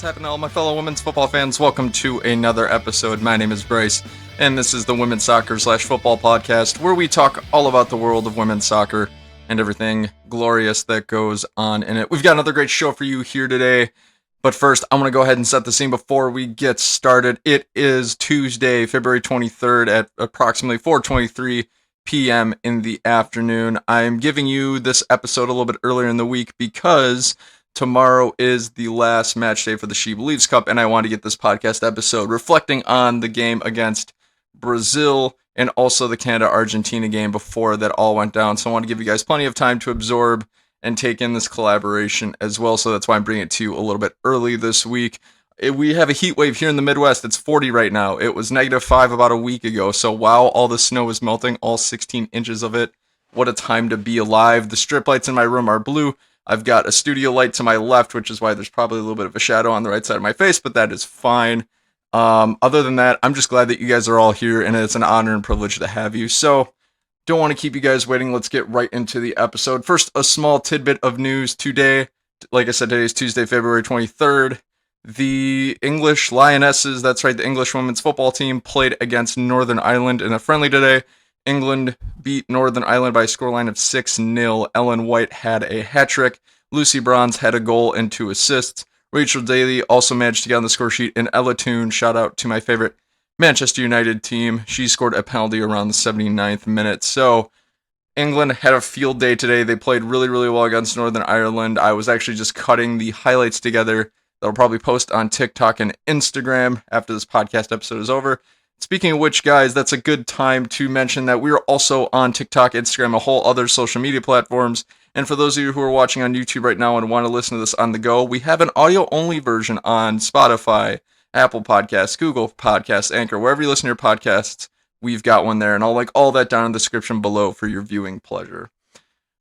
happening, all my fellow women's football fans? Welcome to another episode. My name is Bryce, and this is the Women's Soccer/Football Podcast, where we talk all about the world of women's soccer and everything glorious that goes on in it. We've got another great show for you here today, but first, I'm going to go ahead and set the scene before we get started. It is Tuesday, February 23rd at approximately 4:23 p.m. in the afternoon. I'm giving you this episode a little bit earlier in the week because tomorrow is the last match day for the SheBelieves Cup, and I want to get this podcast episode reflecting on the game against Brazil and also the Canada-Argentina game before that all went down. So I want to give you guys plenty of time to absorb and take in this collaboration as well. So that's why I'm bringing it to you a little bit early this week. We have a heat wave here in the Midwest. It's 40 right now. It was -5 about a week ago. So wow, all the snow is melting, all 16 inches of it. What a time to be alive. The strip lights in my room are blue. I've got a studio light to my left, which is why there's probably a little bit of a shadow on the right side of my face, but that is fine. Other than that, I'm just glad that you guys are all here, and it's an honor and privilege to have you. So, don't want to keep you guys waiting. Let's get right into the episode. First, a small tidbit of news today. Like I said, today is Tuesday, February 23rd. The English Lionesses, that's right, the English women's football team, played against Northern Ireland in a friendly today. England beat Northern Ireland by a scoreline of 6-0. Ellen White had a hat-trick. Lucy Bronze had a goal and 2 assists. Rachel Daly also managed to get on the score sheet. And Ella Toon, shout out to my favorite Manchester United team. She scored a penalty around the 79th minute. So England had a field day today. They played really, really well against Northern Ireland. I was actually just cutting the highlights together. That'll probably post on TikTok and Instagram after this podcast episode is over. Speaking of which, guys, that's a good time to mention that we are also on TikTok, Instagram, a whole other social media platforms. And for those of you who are watching on YouTube right now and want to listen to this on the go, we have an audio-only version on Spotify, Apple Podcasts, Google Podcasts, Anchor, wherever you listen to your podcasts, we've got one there. And I'll link all that down in the description below for your viewing pleasure.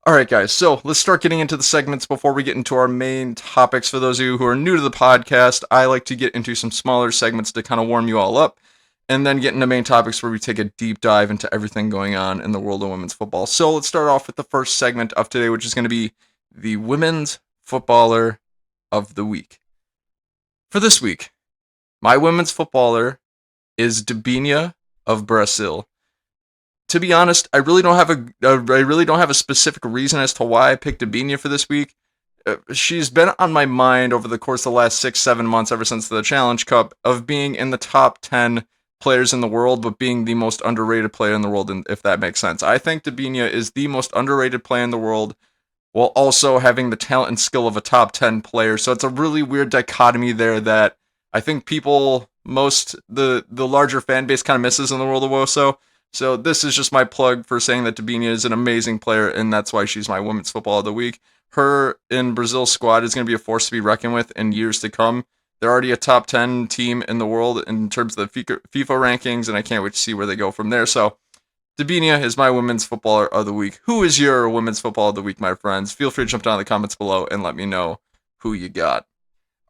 All right, guys, so let's start getting into the segments before we get into our main topics. For those of you who are new to the podcast, I like to get into some smaller segments to kind of warm you all up, and then get into main topics where we take a deep dive into everything going on in the world of women's football. So let's start off with the first segment of today, which is going to be the Women's Footballer of the Week. For this week, my women's footballer is Debinha of Brazil. To be honest, I really don't have a specific reason as to why I picked Debinha for this week. She's been on my mind over the course of the last 6-7 months, ever since the Challenge Cup, of being in the top 10 players in the world, but being the most underrated player in the world, if that makes sense. I think Debinha is the most underrated player in the world, while also having the talent and skill of a top 10 player. So it's a really weird dichotomy there that I think the larger fan base kind of misses in the world of WOSO. So this is just my plug for saying that Debinha is an amazing player, and that's why she's my Women's Football of the Week. Her in Brazil's squad is going to be a force to be reckoned with in years to come. They're already a top 10 team in the world in terms of the FIFA rankings, and I can't wait to see where they go from there. So Debinha is my Women's Footballer of the Week. Who is your Women's Football of the Week, my friends? Feel free to jump down in the comments below and let me know who you got.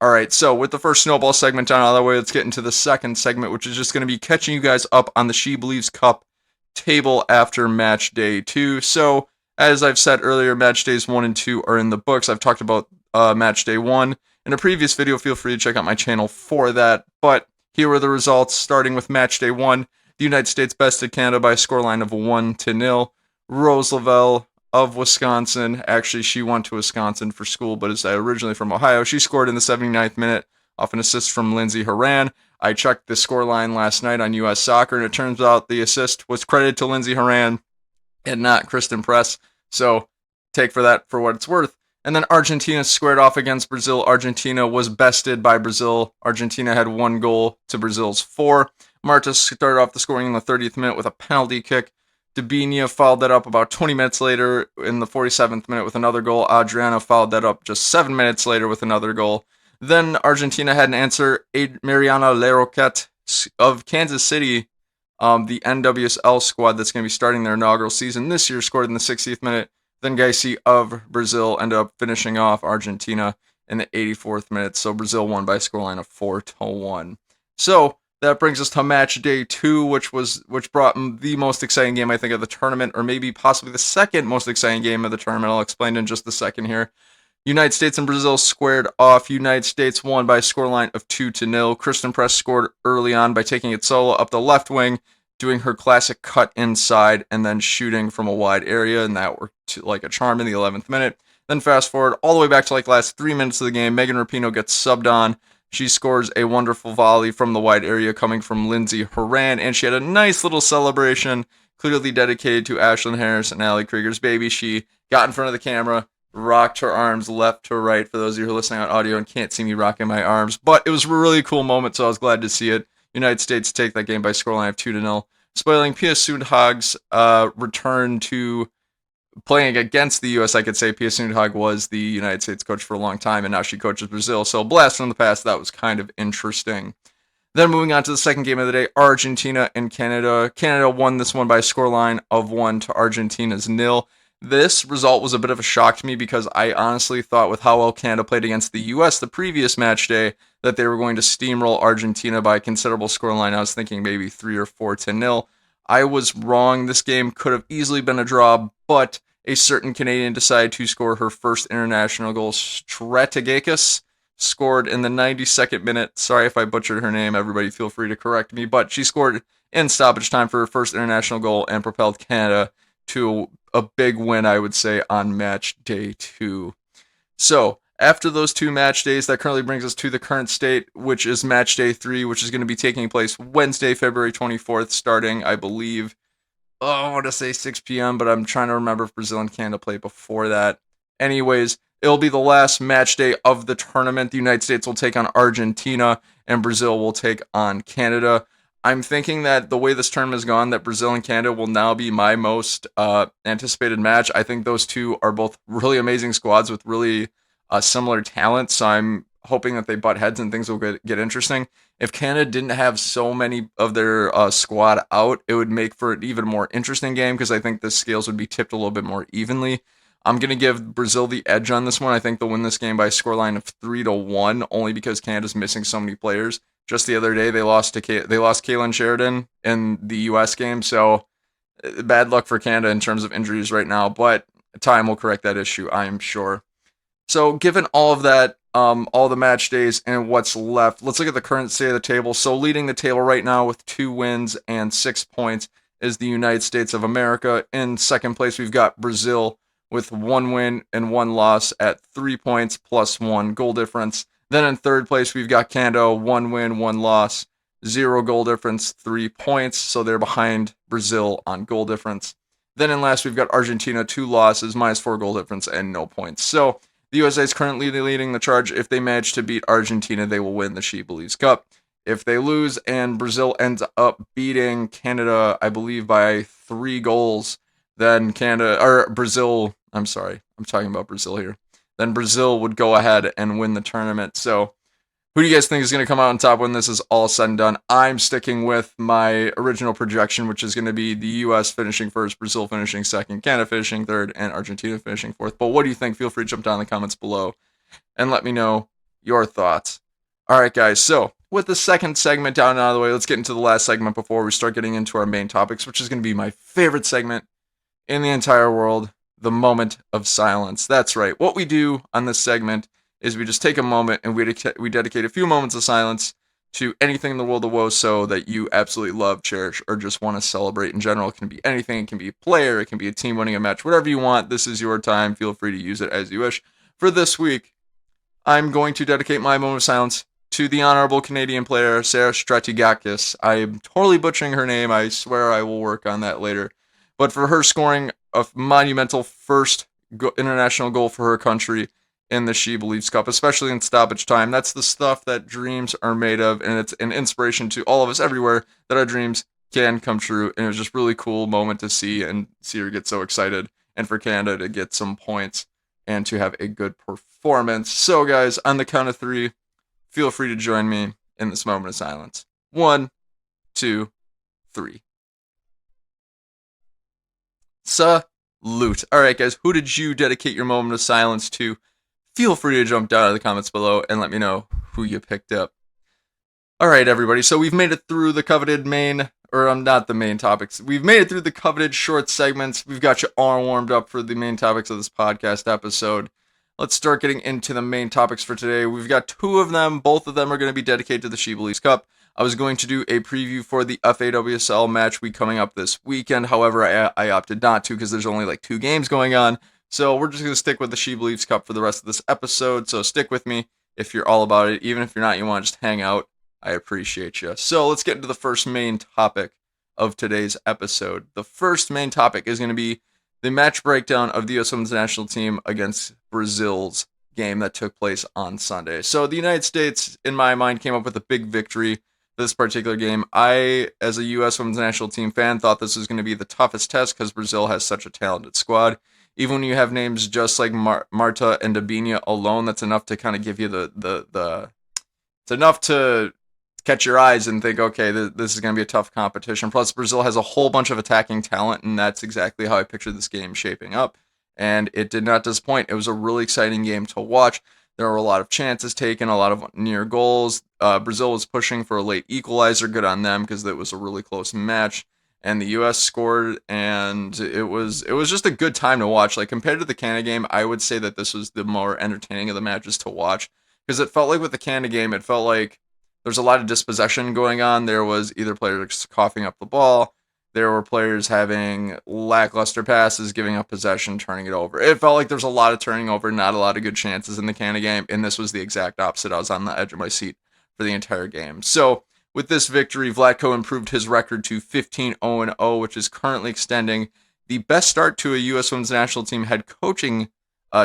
All right, so with the first snowball segment down out of the way, let's get into the second segment, which is just going to be catching you guys up on the SheBelieves Cup table after match day 2. So, as I've said earlier, match days 1 and 2 are in the books. I've talked about match day 1 in a previous video. Feel free to check out my channel for that. But here are the results, starting with match day 1. The United States bested Canada by a scoreline of 1-0. Rose Lavelle of Wisconsin, actually she went to Wisconsin for school, but is originally from Ohio. She scored in the 79th minute off an assist from Lindsey Horan. I checked the scoreline last night on US Soccer, and it turns out the assist was credited to Lindsey Horan and not Kristen Press. So take for that for what it's worth. And then Argentina squared off against Brazil. Argentina was bested by Brazil. Argentina had 1 goal to Brazil's 4. Marta started off the scoring in the 30th minute with a penalty kick. Debinha followed that up about 20 minutes later in the 47th minute with another goal. Adriana followed that up just 7 minutes later with another goal. Then Argentina had an answer. Mariana Leroquette of Kansas City, the NWSL squad that's going to be starting their inaugural season this year, scored in the 60th minute. Then Gaisi of Brazil ended up finishing off Argentina in the 84th minute. So Brazil won by a scoreline of 4-1. So that brings us to match day 2, which brought the most exciting game, I think, of the tournament, or maybe possibly the second most exciting game of the tournament. I'll explain in just a second here. United States and Brazil squared off. United States won by a scoreline of 2-0. Kristen Press scored early on by taking it solo up the left wing, doing her classic cut inside, and then shooting from a wide area, and that worked like a charm in the 11th minute. Then fast forward all the way back to like last 3 minutes of the game. Megan Rapinoe gets subbed on. She scores a wonderful volley from the wide area coming from Lindsey Horan, and she had a nice little celebration, clearly dedicated to Ashlyn Harris and Allie Krieger's baby. She got in front of the camera, rocked her arms left to right, for those of you who are listening on audio and can't see me rocking my arms. But it was a really cool moment, so I was glad to see it. United States take that game by scoreline of 2-0. Spoiling Pia Sundhag's return to playing against the U.S., I could say. Pia Sundhag was the United States coach for a long time, and now she coaches Brazil. So blast from the past, that was kind of interesting. Then moving on to the second game of the day, Argentina and Canada. Canada won this one by a scoreline of 1 to Argentina's 0. This result was a bit of a shock to me because I honestly thought with how well Canada played against the U.S. the previous match day that they were going to steamroll Argentina by a considerable scoreline. I was thinking maybe 3 or 4-0. I was wrong. This game could have easily been a draw, but a certain Canadian decided to score her first international goal. Strategakis scored in the 92nd minute. Sorry if I butchered her name. Everybody feel free to correct me. But she scored in stoppage time for her first international goal and propelled Canada to a big win, I would say, on match day 2. So, after those 2 match days, that currently brings us to the current state, which is match day 3, which is going to be taking place Wednesday, February 24th, starting, I believe, I want to say 6 p.m., but I'm trying to remember if Brazil and Canada play before that. Anyways, it'll be the last match day of the tournament. The United States will take on Argentina, and Brazil will take on Canada. I'm thinking that the way this tournament has gone, that Brazil and Canada will now be my most anticipated match. I think those two are both really amazing squads with really similar talent, so I'm hoping that they butt heads and things will get interesting. If Canada didn't have so many of their squad out, it would make for an even more interesting game because I think the scales would be tipped a little bit more evenly. I'm going to give Brazil the edge on this one. I think they'll win this game by a scoreline of 3-1, only because Canada's missing so many players. Just the other day, they lost Kaylin Sheridan in the U.S. game, so bad luck for Canada in terms of injuries right now, but time will correct that issue, I am sure. So given all of that, all the match days and what's left, let's look at the current state of the table. So leading the table right now with 2 wins and 6 points is the United States of America. In second place, we've got Brazil with 1 win and 1 loss at 3 points plus 1 goal difference. Then in third place, we've got Canada, 1 win, 1 loss, 0 goal difference, 3 points. So they're behind Brazil on goal difference. Then in last, we've got Argentina, 2 losses, minus 4 goal difference, and no points. So the USA is currently leading the charge. If they manage to beat Argentina, they will win the SheBelieves Cup. If they lose and Brazil ends up beating Canada, I believe by 3 goals, then Brazil, I'm sorry, I'm talking about Brazil here. Then Brazil would go ahead and win the tournament. So who do you guys think is going to come out on top when this is all said and done? I'm sticking with my original projection, which is going to be the U.S. finishing first, Brazil finishing second, Canada finishing third, and Argentina finishing fourth. But what do you think? Feel free to jump down in the comments below and let me know your thoughts. All right, guys. So with the second segment down and out of the way, let's get into the last segment before we start getting into our main topics, which is going to be my favorite segment in the entire world, the moment of silence. That's right. What we do on this segment is we just take a moment and we dedicate a few moments of silence to anything in the world of WoSo that you absolutely love, cherish, or just want to celebrate in general. It can be anything. It can be a player. It can be a team winning a match. Whatever you want, this is your time. Feel free to use it as you wish. For this week, I'm going to dedicate my moment of silence to the honorable Canadian player, Sarah Stratigakis. I'm totally butchering her name. I swear I will work on that later. But for her scoring a monumental first international goal for her country in the SheBelieves Cup, especially in stoppage time. That's the stuff that dreams are made of, and it's an inspiration to all of us everywhere that our dreams can come true. And it was just really cool moment to see her get so excited, and for Canada to get some points and to have a good performance. So guys, on the count of 3, feel free to join me in this moment of silence. 1, 2, 3. Salute. All right, guys, who did you dedicate your moment of silence to? Feel free to jump down in the comments below and let me know who you picked up. All right, everybody, so we've made it through the coveted not the main topics. We've made it through the coveted short segments. We've got you all warmed up for the main topics of this podcast episode. let's start getting into the main topics for today. We've got two of them. Both of them are going to be dedicated to the SheBelieves Cup. I was going to do a preview for the FAWSL match week coming up this weekend. However, I opted not to because there's only like 2 games going on. So we're just going to stick with the SheBelieves Cup for the rest of this episode. So stick with me if you're all about it. Even if you're not, you want to just hang out. I appreciate you. So let's get into the first main topic of today's episode. The first main topic is going to be the match breakdown of the U.S. Women's National Team against Brazil's game that took place on Sunday. So the United States, in my mind, came up with a big victory for this particular game. I, as a U.S. Women's National Team fan, thought this was going to be the toughest test because Brazil has such a talented squad. Even when you have names just like Marta and Dabinia alone, that's enough to kind of give you it's enough to catch your eyes and think, okay, this is going to be a tough competition. Plus, Brazil has a whole bunch of attacking talent, and that's exactly how I pictured this game shaping up. And it did not disappoint. It was a really exciting game to watch. There were a lot of chances taken, a lot of near goals. Brazil was pushing for a late equalizer. Good on them because it was a really close match. And the U.S. scored, and it was just a good time to watch. Like, compared to the Canada game, I would say that this was the more entertaining of the matches to watch because it felt like with the Canada game, it felt like there's a lot of dispossession going on. There was either players coughing up the ball. There were players having lackluster passes, giving up possession, turning it over. It felt like there was a lot of turning over, not a lot of good chances in the Canada game, and this was the exact opposite. I was on the edge of my seat for the entire game. So with this victory, Vlatko improved his record to 15-0-0, which is currently extending the best start to a U.S. Women's National Team head coaching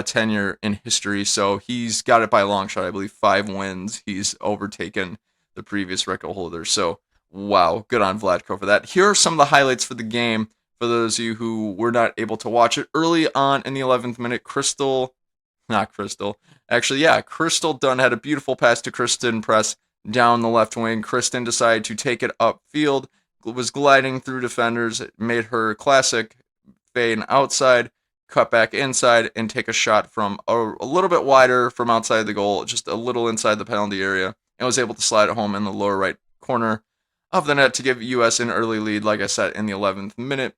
tenure in history. So he's got it by a long shot. I believe 5 wins. He's overtaken the previous record holder. So, wow, good on Vlatko for that. Here are some of the highlights for the game for those of you who were not able to watch it. Early on in the 11th minute, Crystal Dunn had a beautiful pass to Kristen Press down the left wing. Kristen decided to take it upfield, was gliding through defenders, made her classic fade outside, cut back inside, and take a shot from a little bit wider from outside the goal, just a little inside the penalty area, and was able to slide it home in the lower right corner of the net to give U.S. an early lead, like I said, in the 11th minute.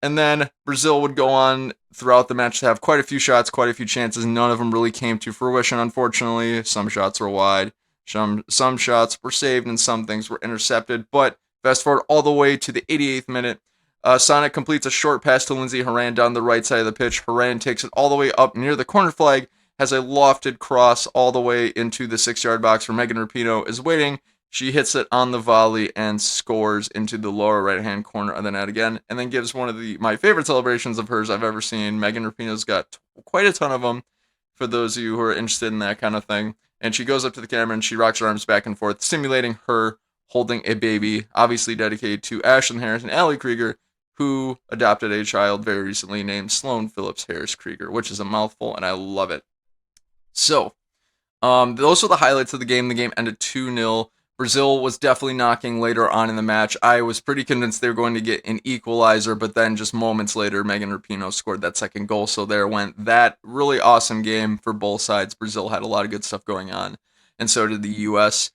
And then Brazil would go on throughout the match to have quite a few shots, quite a few chances. None of them really came to fruition, unfortunately. Some shots were wide, some shots were saved, and some things were intercepted. But fast forward all the way to the 88th minute, Sonic completes a short pass to Lindsey Horan down the right side of the pitch. Horan takes it all the way up near the corner flag, has a lofted cross all the way into the 6-yard box where Megan Rapinoe is waiting. She hits it on the volley and scores into the lower right-hand corner of the net again, and then gives one of my favorite celebrations of hers I've ever seen. Megan Rapinoe's got quite a ton of them, for those of you who are interested in that kind of thing. And she goes up to the camera and she rocks her arms back and forth, simulating her holding a baby, obviously dedicated to Ashlyn Harris and Allie Krieger, who adopted a child very recently named Sloan Phillips Harris Krieger, which is a mouthful, and I love it. So, those are the highlights of the game. The game ended 2-0. Brazil was definitely knocking later on in the match. I was pretty convinced they were going to get an equalizer, but then just moments later, Megan Rapinoe scored that second goal. So there went that really awesome game for both sides. Brazil had a lot of good stuff going on, and so did the U.S.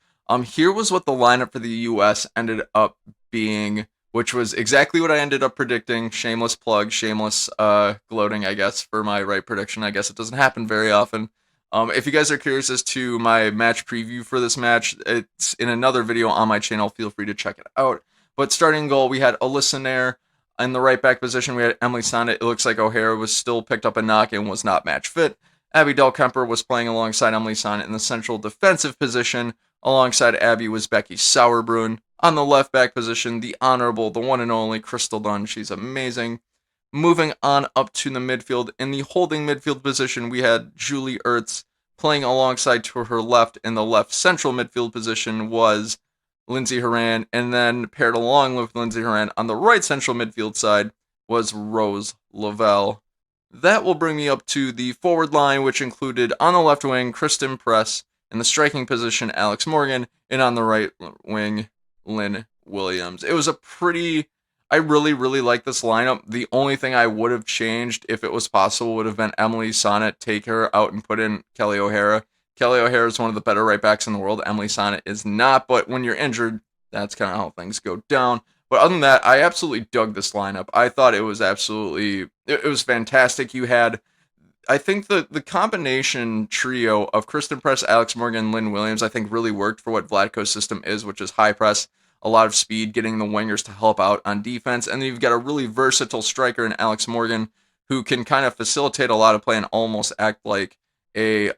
Here was what the lineup for the U.S. ended up being, which was exactly what I ended up predicting. Shameless plug, shameless gloating, I guess, for my right prediction. I guess it doesn't happen very often. If you guys are curious as to my match preview for this match, it's in another video on my channel. Feel free to check it out. But starting goal, we had Alyssa Nair. In the right back position, we had Emily Sonnet. It looks like O'Hara was still picked up a knock and was not match fit. Abby Dahlkemper was playing alongside Emily Sonnet in the central defensive position. Alongside Abby was Becky Sauerbrunn. On the left back position, the honorable, the one and only Crystal Dunn. She's amazing. Moving on up to the midfield, in the holding midfield position, we had Julie Ertz. Playing alongside to her left in the left central midfield position was Lindsey Horan, and then paired along with Lindsey Horan on the right central midfield side was Rose Lavelle. That will bring me up to the forward line, which included on the left wing, Kristen Press, in the striking position, Alex Morgan, and on the right wing, Lynn Williams. It was I really, really like this lineup. The only thing I would have changed, if it was possible, would have been Emily Sonnet, take her out and put in Kelly O'Hara. Kelly O'Hara is one of the better right backs in the world. Emily Sonnet is not, but when you're injured, that's kind of how things go down. But other than that, I absolutely dug this lineup. I thought it was fantastic. You had I think the combination trio of Kristen Press, Alex Morgan, and Lynn Williams, I think really worked for what Vlatko's system is, which is high press, a lot of speed, getting the wingers to help out on defense, and then you've got a really versatile striker in Alex Morgan who can kind of facilitate a lot of play and almost act like a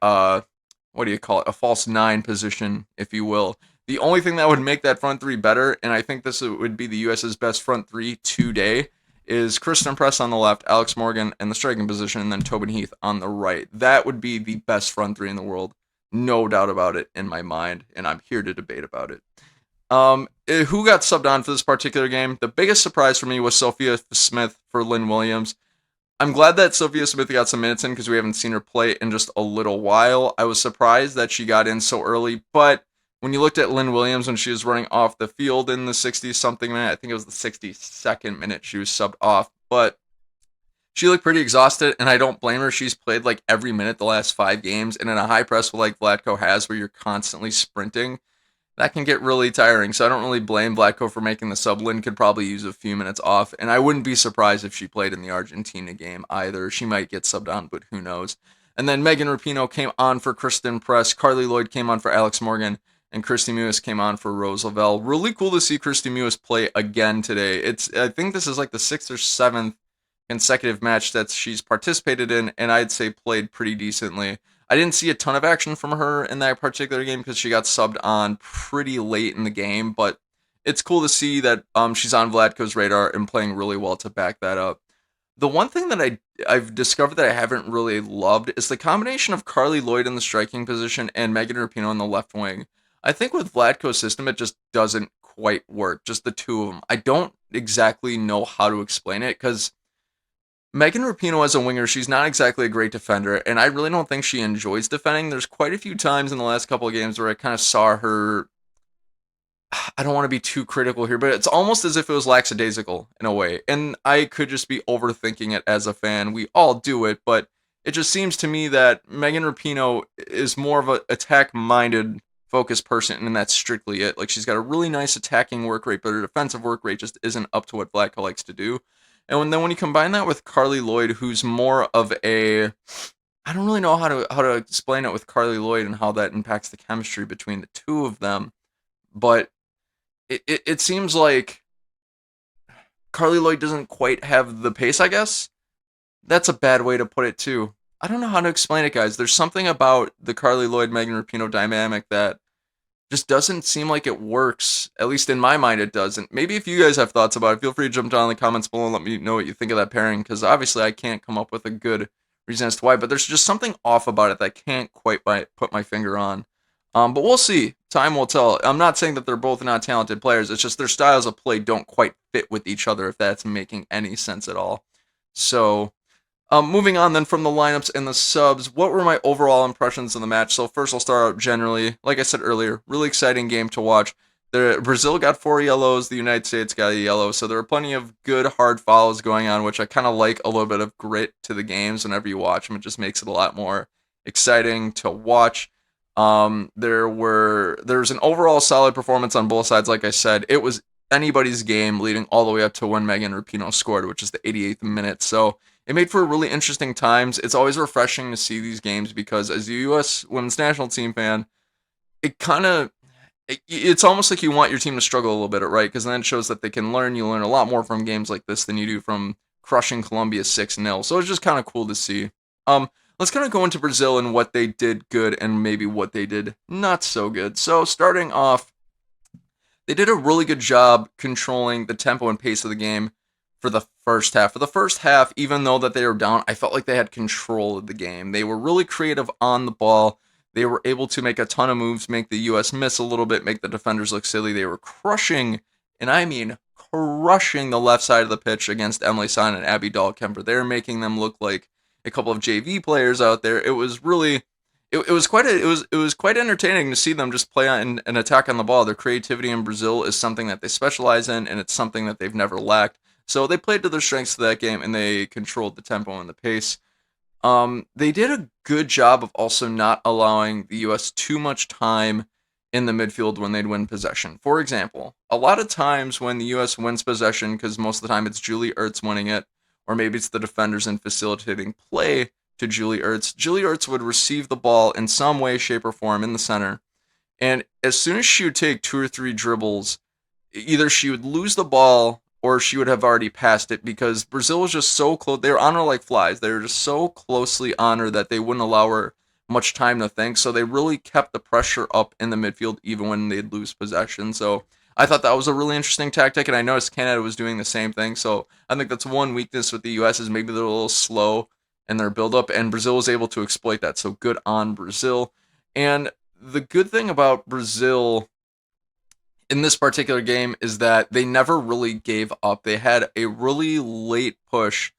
what do you call it, a false nine position, if you will. The only thing that would make that front three better, and I think this would be the U.S.'s best front three today, is Kristen Press on the left, Alex Morgan in the striking position, and then Tobin Heath on the right. That would be the best front three in the world, no doubt about it in my mind, and I'm here to debate about it. Who got subbed on for this particular game? The biggest surprise for me was Sophia Smith for Lynn Williams. I'm glad that Sophia Smith got some minutes in because we haven't seen her play in just a little while. I was surprised that she got in so early, but when you looked at Lynn Williams when she was running off the field in the 60-something minute, I think it was the 62nd minute she was subbed off, but she looked pretty exhausted, and I don't blame her. She's played like every minute the last 5 games, and in a high press like Vlatko has where you're constantly sprinting, that can get really tiring. So I don't really blame Vlatko for making the sub. Lynn could probably use a few minutes off, and I wouldn't be surprised if she played in the Argentina game either. She might get subbed on, but who knows. And then Megan Rapinoe came on for Kristen Press. Carly Lloyd came on for Alex Morgan, and Christy Mewis came on for Rose Lavelle. Really cool to see Christy Mewis play again today. I think this is like the 6th or 7th consecutive match that she's participated in, and I'd say played pretty decently. I didn't see a ton of action from her in that particular game because she got subbed on pretty late in the game, but it's cool to see that she's on Vlatko's radar and playing really well to back that up. The one thing that I've discovered that I haven't really loved is the combination of Carly Lloyd in the striking position and Megan Rapinoe on the left wing. I think with Vlatko's system, it just doesn't quite work, just the two of them. I don't exactly know how to explain it because Megan Rapinoe as a winger, she's not exactly a great defender, and I really don't think she enjoys defending. There's quite a few times in the last couple of games where I kind of saw her, I don't want to be too critical here, but it's almost as if it was lackadaisical in a way, and I could just be overthinking it as a fan. We all do it, but it just seems to me that Megan Rapinoe is more of an attack-minded, focused person, and that's strictly it. Like, she's got a really nice attacking work rate, but her defensive work rate just isn't up to what Vlatko likes to do. And then when you combine that with Carly Lloyd, who's more of a, I don't really know how to explain it with Carly Lloyd and how that impacts the chemistry between the two of them, but it seems like Carly Lloyd doesn't quite have the pace, I guess. That's a bad way to put it too. I don't know how to explain it, guys. There's something about the Carly Lloyd Megan Rapinoe dynamic that just doesn't seem like it works. At least in my mind, it doesn't. Maybe if you guys have thoughts about it, feel free to jump down in the comments below and let me know what you think of that pairing, because obviously I can't come up with a good reason as to why, but there's just something off about it that I can't quite put my finger on. But we'll see. Time will tell. I'm not saying that they're both not talented players. It's just their styles of play don't quite fit with each other, if that's making any sense at all. So, moving on then from the lineups and the subs, what were my overall impressions of the match? So first I'll start out generally. Like I said earlier, really exciting game to watch. Brazil got 4 yellows, the United States got a yellow, so there were plenty of good hard fouls going on, which I kind of like a little bit of grit to the games whenever you watch them. It just makes it a lot more exciting to watch. There's an overall solid performance on both sides. Like I said, it was anybody's game leading all the way up to when Megan Rapinoe scored, which is the 88th minute. So it made for really interesting times. It's always refreshing to see these games because as a U.S. women's national team fan, it's almost like you want your team to struggle a little bit, right? Because then it shows that they can learn. You learn a lot more from games like this than you do from crushing Colombia 6-0. So it's just kind of cool to see. Let's kind of go into Brazil and what they did good and maybe what they did not so good. So starting off, they did a really good job controlling the tempo and pace of the game for the first half. For the first half, even though that they were down, I felt like they had control of the game. They were really creative on the ball. They were able to make a ton of moves, make the U.S. miss a little bit, make the defenders look silly. They were crushing, and I mean crushing the left side of the pitch against Emily Son and Abby Dahlkemper. They were making them look like a couple of JV players out there. It was really, it was quite entertaining to see them just play on and attack on the ball. Their creativity in Brazil is something that they specialize in, and it's something that they've never lacked. So they played to their strengths to that game, and they controlled the tempo and the pace. They did a good job of also not allowing the U.S. too much time in the midfield when they'd win possession. For example, a lot of times when the U.S. wins possession, because most of the time it's Julie Ertz winning it, or maybe it's the defenders in facilitating play to Julie Ertz. Julie Ertz would receive the ball in some way, shape, or form in the center, and as soon as she would take 2 or 3 dribbles, either she would lose the ball or she would have already passed it because Brazil was just so close. They were on her like flies. They were just so closely on her that they wouldn't allow her much time to think. So they really kept the pressure up in the midfield even when they'd lose possession. So I thought that was a really interesting tactic, and I noticed Canada was doing the same thing. So I think that's one weakness with the U.S. is maybe they're a little slow in their buildup, and Brazil was able to exploit that. So good on Brazil. And the good thing about Brazil in this particular game is that they never really gave up. They had a really late push,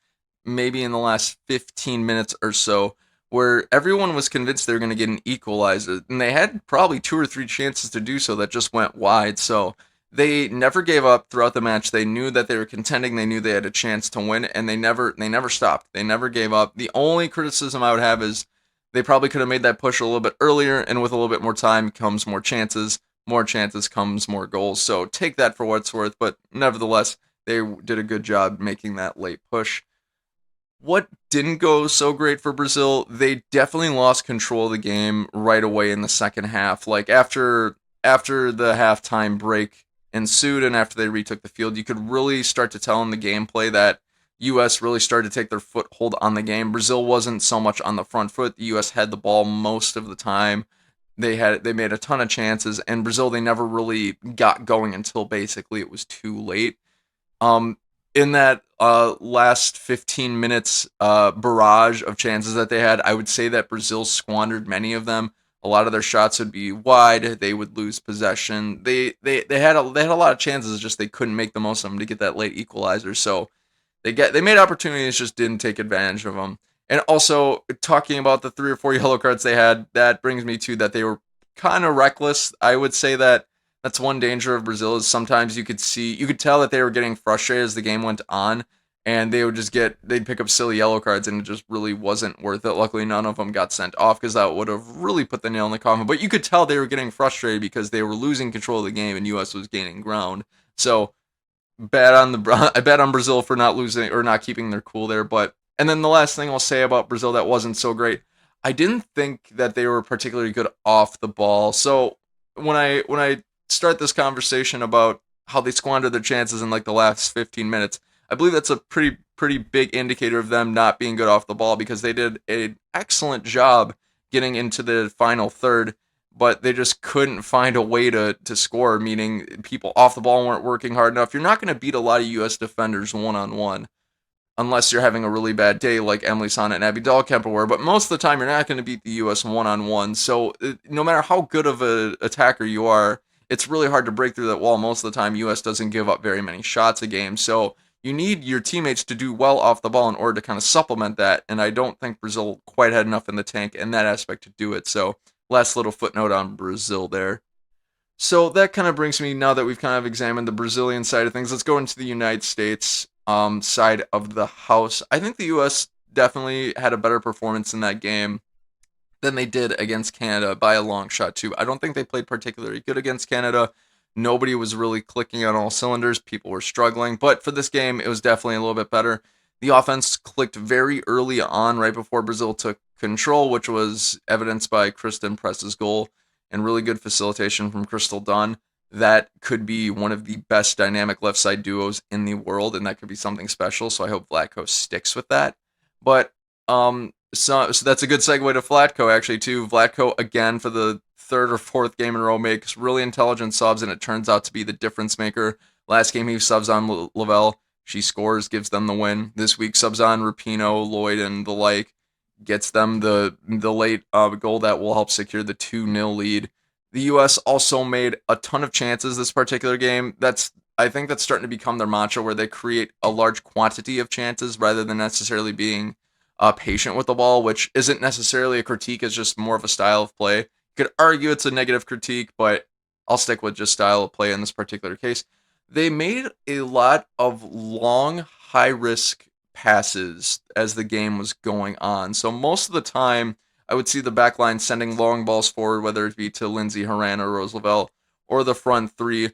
maybe in the last 15 minutes or so, where everyone was convinced they were going to get an equalizer. And they had probably 2 or 3 chances to do so that just went wide. So they never gave up throughout the match. They knew that they were contending. They knew they had a chance to win, and they never stopped. They never gave up. The only criticism I would have is they probably could have made that push a little bit earlier, and with a little bit more time comes more chances. More chances comes more goals. So take that for what it's worth, but nevertheless, they did a good job making that late push. What didn't go so great for Brazil, they definitely lost control of the game right away in the second half. Like after the halftime break ensued and after they retook the field, you could really start to tell in the gameplay that US really started to take their foothold on the game. Brazil wasn't so much on the front foot. The US had the ball most of the time. They made a ton of chances, and Brazil, they never really got going until basically it was too late. Um, in that last 15 minutes barrage of chances that they had, I would say that Brazil squandered many of them. A lot of their shots would be wide. They would lose possession. They had a lot of chances, just they couldn't make the most of them to get that late equalizer. So they made opportunities, just didn't take advantage of them. And also, talking about the 3 or 4 yellow cards they had, that brings me to that they were kind of reckless. I would say that that's one danger of Brazil is sometimes you could tell that they were getting frustrated as the game went on, and they'd pick up silly yellow cards, and it just really wasn't worth it. Luckily, none of them got sent off because that would have really put the nail in the coffin. But you could tell they were getting frustrated because they were losing control of the game, and U.S. was gaining ground. So I bet on Brazil for not losing or not keeping their cool there. But and then the last thing I'll say about Brazil that wasn't so great, I didn't think that they were particularly good off the ball. So when I start this conversation about how they squandered their chances in like the last 15 minutes, I believe that's a pretty big indicator of them not being good off the ball because they did an excellent job getting into the final third, but they just couldn't find a way to score, meaning people off the ball weren't working hard enough. You're not going to beat a lot of U.S. defenders one-on-one unless you're having a really bad day like Emily Sonnet and Abby Dahlkemper were, but most of the time you're not going to beat the U.S. one-on-one. So no matter how good of an attacker you are, it's really hard to break through that wall. Most of the time, U.S. doesn't give up very many shots a game, so you need your teammates to do well off the ball in order to kind of supplement that, and I don't think Brazil quite had enough in the tank in that aspect to do it. So last little footnote on Brazil there. So that kind of brings me, now that we've kind of examined the Brazilian side of things, let's go into the United States side of the house. I think the U.S. definitely had a better performance in that game than they did against Canada by a long shot, too. I don't think they played particularly good against Canada. Nobody was really clicking on all cylinders. People were struggling. But for this game, it was definitely a little bit better. The offense clicked very early on, right before Brazil took control, which was evidenced by Kristen Press's goal and really good facilitation from Crystal Dunn. That could be one of the best dynamic left side duos in the world, and that could be something special. So I hope Vlatko sticks with that. But so that's a good segue to Vlatko, actually, too. Vlatko, again, for the third or fourth game in a row, makes really intelligent subs, and it turns out to be the difference maker. Last game, he subs on Lavelle. She scores, gives them the win. This week, subs on Rapinoe, Lloyd, and the like, gets them the late goal that will help secure the 2-0 lead. The U.S. also made a ton of chances this particular game. I think that's starting to become their mantra, where they create a large quantity of chances rather than necessarily being patient with the ball, which isn't necessarily a critique. It's just more of a style of play. You could argue it's a negative critique, but I'll stick with just style of play in this particular case. They made a lot of long, high-risk passes as the game was going on. So most of the time, I would see the back line sending long balls forward, whether it be to Lindsay Horan or Rose Lavelle, or the front three.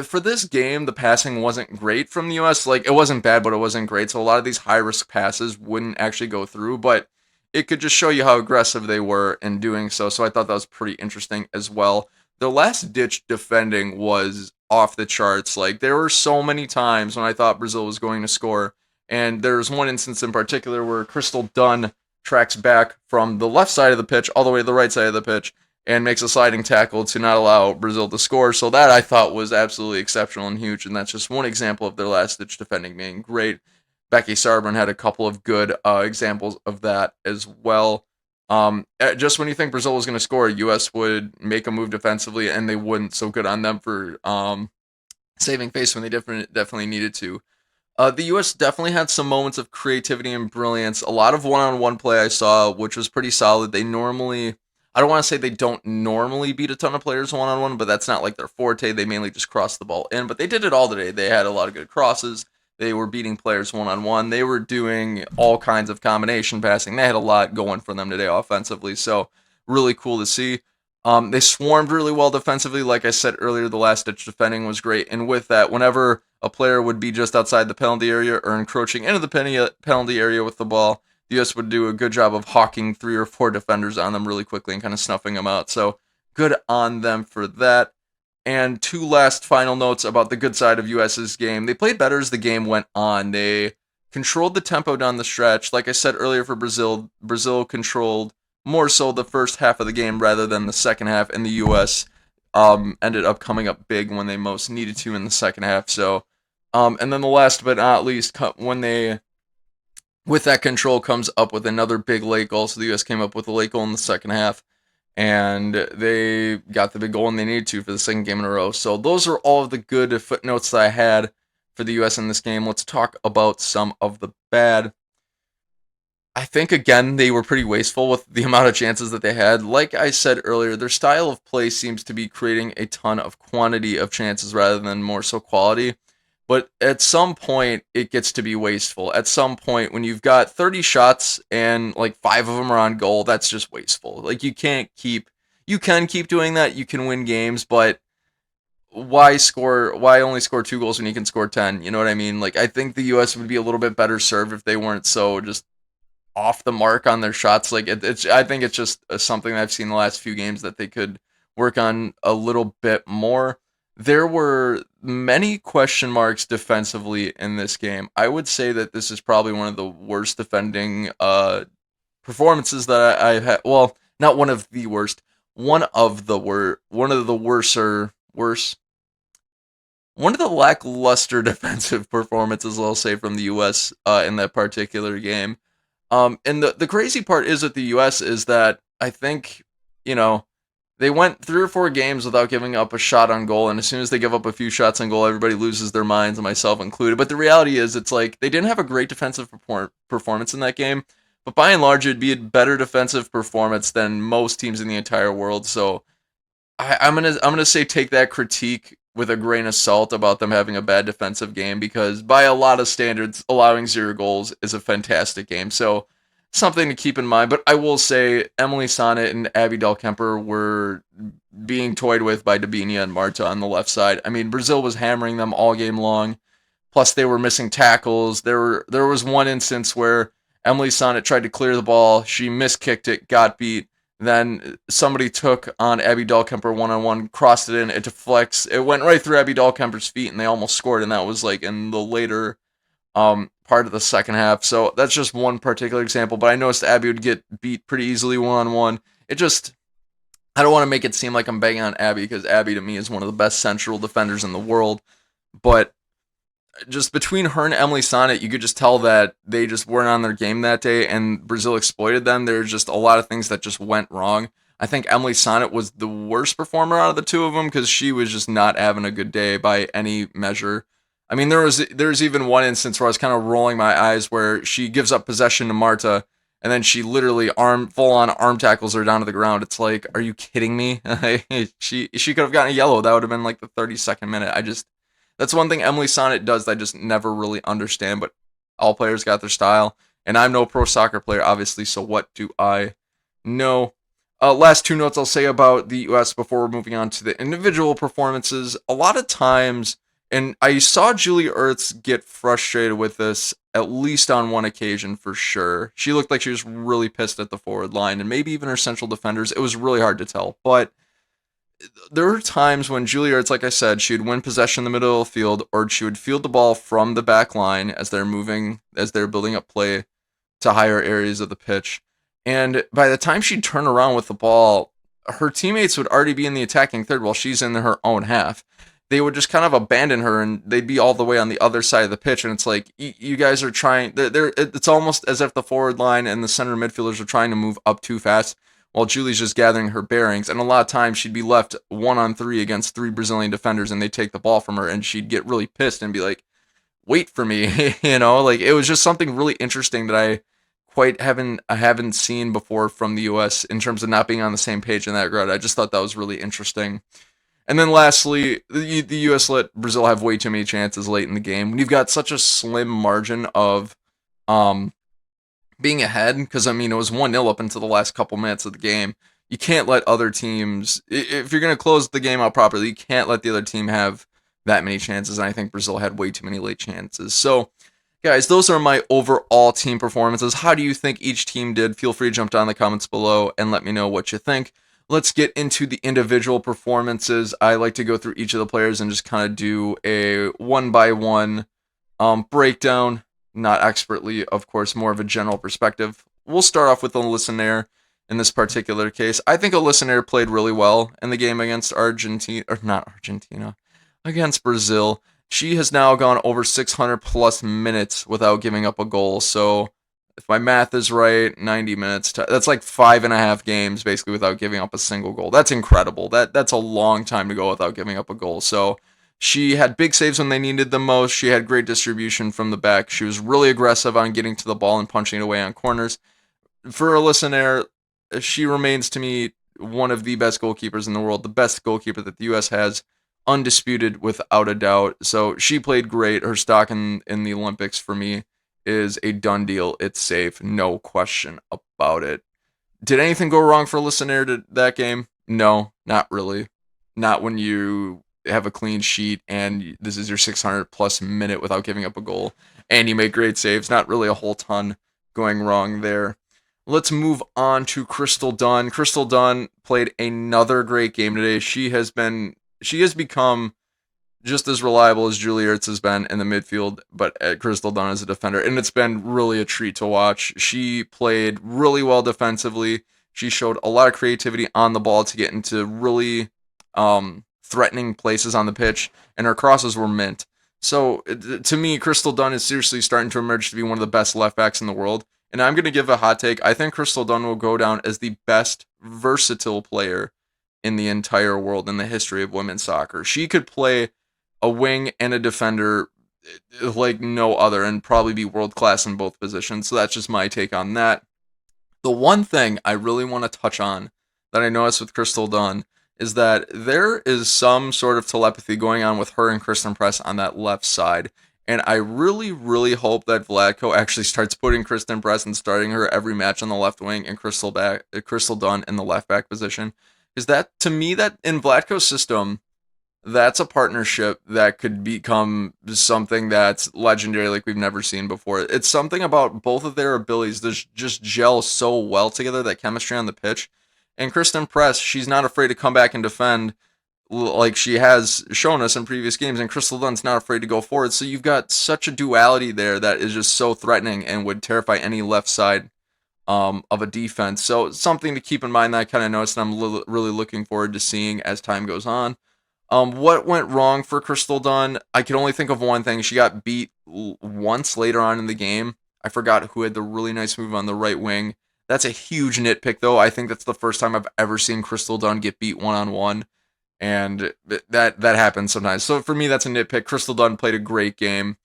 For this game, the passing wasn't great from the U.S. Like, it wasn't bad, but it wasn't great. So a lot of these high-risk passes wouldn't actually go through. But it could just show you how aggressive they were in doing so. So I thought that was pretty interesting as well. The last ditch defending was off the charts. Like, there were so many times when I thought Brazil was going to score, and there's one instance in particular where Crystal Dunn tracks back from the left side of the pitch all the way to the right side of the pitch and makes a sliding tackle to not allow Brazil to score. So that I thought was absolutely exceptional and huge, and that's just one example of their last ditch defending being great. Becky Sarburn had a couple of good examples of that as well. Just when you think Brazil was going to score, U.S. would make a move defensively, and they wouldn't. So good on them for saving face when they definitely needed to. The U.S. definitely had some moments of creativity and brilliance. A lot of one-on-one play I saw, which was pretty solid. They normally, I don't want to say they don't normally beat a ton of players one-on-one, but that's not like their forte. They mainly just cross the ball in, but they did it all today. They had a lot of good crosses. They were beating players one-on-one. They were doing all kinds of combination passing. They had a lot going for them today offensively, so really cool to see. They swarmed really well defensively. Like I said earlier, the last ditch defending was great. And with that, whenever a player would be just outside the penalty area or encroaching into the penalty area with the ball, the U.S. would do a good job of hawking 3 or 4 defenders on them really quickly and kind of snuffing them out. So good on them for that. And 2 last final notes about the good side of U.S.'s game. They played better as the game went on. They controlled the tempo down the stretch. Like I said earlier for Brazil, Brazil controlled more so the first half of the game rather than the second half, and the U.S. Ended up coming up big when they most needed to in the second half. So, and then the last but not least, when they, with that control, comes up with another big late goal. So the U.S. came up with a late goal in the second half, and they got the big goal and they needed to for the second game in a row. So those are all of the good footnotes that I had for the U.S. in this game. Let's talk about some of the bad. I think, again, they were pretty wasteful with the amount of chances that they had. Like I said earlier, their style of play seems to be creating a ton of quantity of chances rather than more so quality. But at some point, it gets to be wasteful. At some point, when you've got 30 shots and like 5 of them are on goal, that's just wasteful. Like, you can keep doing that. You can win games, but why only score 2 goals when you can score 10? You know what I mean? Like, I think the U.S. would be a little bit better served if they weren't so just off the mark on their shots. Like, I think it's just something that I've seen the last few games that they could work on a little bit more. There were many question marks defensively in this game. I would say that this is probably one of the worst defending performances that I've had. Well, not one of the worst. One of the lackluster defensive performances, I'll say, from the U.S. In that particular game. And the crazy part is with the U.S. is that I think, they went 3 or 4 games without giving up a shot on goal, and as soon as they give up a few shots on goal, everybody loses their minds, and myself included. But the reality is, it's like, they didn't have a great defensive performance in that game, but by and large, it'd be a better defensive performance than most teams in the entire world. So I'm gonna say take that critique with a grain of salt about them having a bad defensive game, because by a lot of standards, allowing 0 goals is a fantastic game. So something to keep in mind. But I will say Emily Sonnet and Abby Dahlkemper were being toyed with by Dabinia and Marta on the left side. I mean, Brazil was hammering them all game long. Plus, they were missing tackles. There was one instance where Emily Sonnet tried to clear the ball. She miskicked it, got beat. Then somebody took on Abby Dahlkemper one-on-one, crossed it in, it deflects. It went right through Abby Dahlkemper's feet, and they almost scored, and that was like in the later part of the second half. So that's just one particular example, but I noticed Abby would get beat pretty easily one-on-one. I don't want to make it seem like I'm banging on Abby, because Abby to me is one of the best central defenders in the world, but just between her and Emily Sonnet, you could just tell that they just weren't on their game that day, and Brazil exploited them. There's just a lot of things that just went wrong. I think Emily Sonnet was the worst performer out of the 2 of them, because she was just not having a good day by any measure. I mean, there's even one instance where I was kind of rolling my eyes where she gives up possession to Marta, and then she literally full-on arm tackles her down to the ground. It's like, are you kidding me? She could have gotten a yellow. That would have been like the 32nd minute. That's one thing Emily Sonnet does that I just never really understand, but all players got their style, and I'm no pro soccer player, obviously, so what do I know? Last 2 notes I'll say about the U.S. before we're moving on to the individual performances. A lot of times, and I saw Julie Ertz get frustrated with this at least on one occasion for sure. She looked like she was really pissed at the forward line and maybe even her central defenders. It was really hard to tell. But there were times when Julie Ertz, like I said, she would win possession in the middle of the field, or she would field the ball from the back line as they're building up play to higher areas of the pitch. And by the time she'd turn around with the ball, her teammates would already be in the attacking third while she's in her own half. They would just kind of abandon her, and they'd be all the way on the other side of the pitch. And it's like, you guys are trying. It's almost as if the forward line and the center midfielders are trying to move up too fast, while Julie's just gathering her bearings. And a lot of times she'd be left 1-on-3 against 3 Brazilian defenders, and they'd take the ball from her, and she'd get really pissed and be like, wait for me. Like, it was just something really interesting that I haven't seen before from the US in terms of not being on the same page in that regard. I just thought that was really interesting. And then lastly, the US let Brazil have way too many chances late in the game. When you've got such a slim margin of um being ahead, because I mean it was 1-0 up until the last couple minutes of the game. You can't let other teams, if you're going to close the game out properly, you can't let the other team have that many chances. And I think Brazil had way too many late chances. So, guys, those are my overall team performances. How do you think each team did? Feel free to jump down in the comments below and let me know what you think. Let's get into the individual performances. I like to go through each of the players and just kind of do a one-by-one breakdown. Not expertly, of course, more of a general perspective. We'll start off with Alyssa Nair in this particular case. I think Alyssa Nair played really well in the game against against Brazil. She has now gone over 600 plus minutes without giving up a goal. So if my math is right, 90 minutes, that's like 5.5 games basically without giving up a single goal. That's incredible. That's a long time to go without giving up a goal. So she had big saves when they needed them most. She had great distribution from the back. She was really aggressive on getting to the ball and punching it away on corners. For Alyssa Nair, she remains to me one of the best goalkeepers in the world, the best goalkeeper that the U.S. has, undisputed without a doubt. So she played great. Her stock in the Olympics for me is a done deal. It's safe, no question about it. Did anything go wrong for Alyssa Nair that game? No, not really. Not when you have a clean sheet and this is your 600 plus minute without giving up a goal and you make great saves. Not really a whole ton going wrong there. Let's move on to Crystal Dunn. Crystal Dunn played another great game today. She has become just as reliable as Julie Ertz has been in the midfield, but Crystal Dunn as a defender, and it's been really a treat to watch. She played really well defensively. She showed a lot of creativity on the ball to get into really threatening places on the pitch, and her crosses were mint. So, to me, Crystal Dunn is seriously starting to emerge to be one of the best left backs in the world, and I'm going to give a hot take. I think Crystal Dunn will go down as the best versatile player in the entire world in the history of women's soccer. She could play a wing and a defender like no other and probably be world class in both positions. So that's just my take on that. The one thing I really want to touch on that I noticed with Crystal Dunn is that there is some sort of telepathy going on with her and Kristen Press on that left side. And I really, really hope that Vlatko actually starts putting Kristen Press and starting her every match on the left wing and Crystal Dunn in the left back position. Because that, to me, that in Vlatko's system, that's a partnership that could become something that's legendary like we've never seen before. It's something about both of their abilities that just gel so well together, that chemistry on the pitch. And Kristen Press, she's not afraid to come back and defend like she has shown us in previous games, and Crystal Dunn's not afraid to go forward. So you've got such a duality there that is just so threatening and would terrify any left side of a defense. So something to keep in mind that I kind of noticed, and I'm really looking forward to seeing as time goes on. What went wrong for Crystal Dunn? I can only think of one thing. She got beat once later on in the game. I forgot who had the really nice move on the right wing. That's a huge nitpick, though. I think that's the first time I've ever seen Crystal Dunn get beat one-on-one, and that happens sometimes. So for me, that's a nitpick. Crystal Dunn played a great game